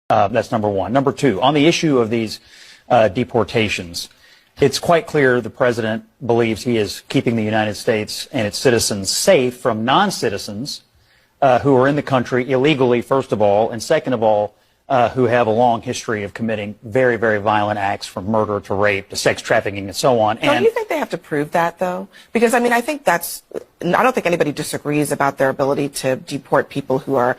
That's number one. Number two, on the issue of these deportations, it's quite clear the president believes he is keeping the United States and its citizens safe from non-citizens who are in the country illegally, first of all, and second of all, who have a long history of committing very, very violent acts, from murder to rape to sex trafficking and so on. Don't you think they have to prove that, though? Because, I mean, I don't think anybody disagrees about their ability to deport people who are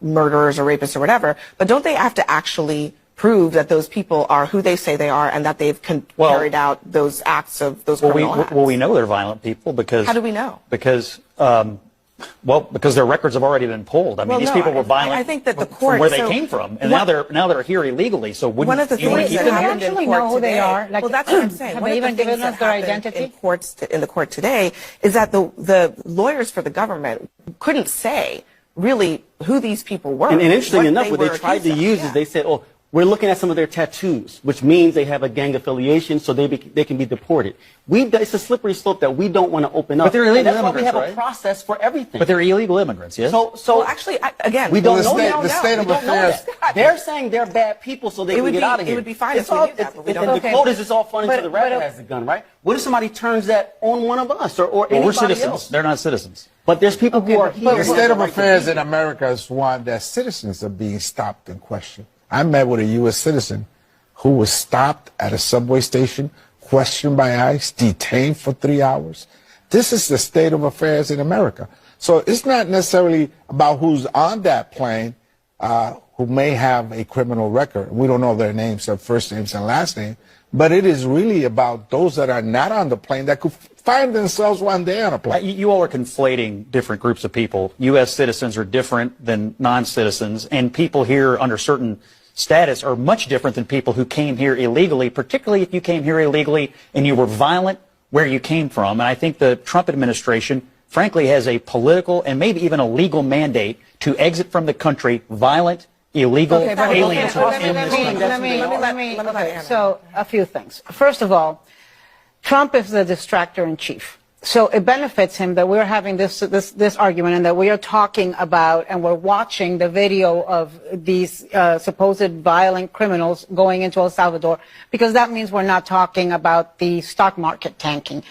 murderers or rapists or whatever, but don't they have to actually prove that those people are who they say they are and that they've carried out those acts of those criminal acts? Well, we know they're violent people because... How do we know? Because their records have already been pulled. I mean, these people were violent. I think that the court, from where they came from, and now they're here illegally. So one of the things that happened in court know who they are. Well, that's what I'm saying. Have they even given us their identity? In the court today is that the lawyers for the government couldn't say really who these people were. And interestingly enough, what they tried to use is they said, oh, we're looking at some of their tattoos, which means they have a gang affiliation, so they can be deported. It's a slippery slope that we don't want to open up. But they're illegal immigrants, immigrants, we have a process for everything. But they're illegal immigrants, yes? So well, actually, again, we don't know the state of affairs. They're saying they're bad people, so they can get out of here. It would be fine if we knew that, but we don't. The quotas is all fun until the rabbit has the gun, right? What if somebody turns that on one of us or anybody we're citizens. else? They're not citizens. But there's people who are here. The state of affairs in America is one that citizens are being stopped and questioned. I met with a U.S. citizen who was stopped at a subway station, questioned by ICE, detained for 3 hours. This is the state of affairs in America. So it's not necessarily about who's on that plane who may have a criminal record. We don't know their names, their first names and last name. But it is really about those that are not on the plane that could find themselves one day on a plane. You all are conflating different groups of people. U.S. citizens are different than non-citizens, and people here under certain status are much different than people who came here illegally, particularly if you came here illegally and you were violent where you came from. And I think the Trump administration, frankly, has a political and maybe even a legal mandate to exit from the country violent, illegal aliens. So, a few things. First of all, Trump is the distractor in chief. So it benefits him that we're having this argument and that we are talking about and we're watching the video of these supposed violent criminals going into El Salvador, because that means we're not talking about the stock market tanking.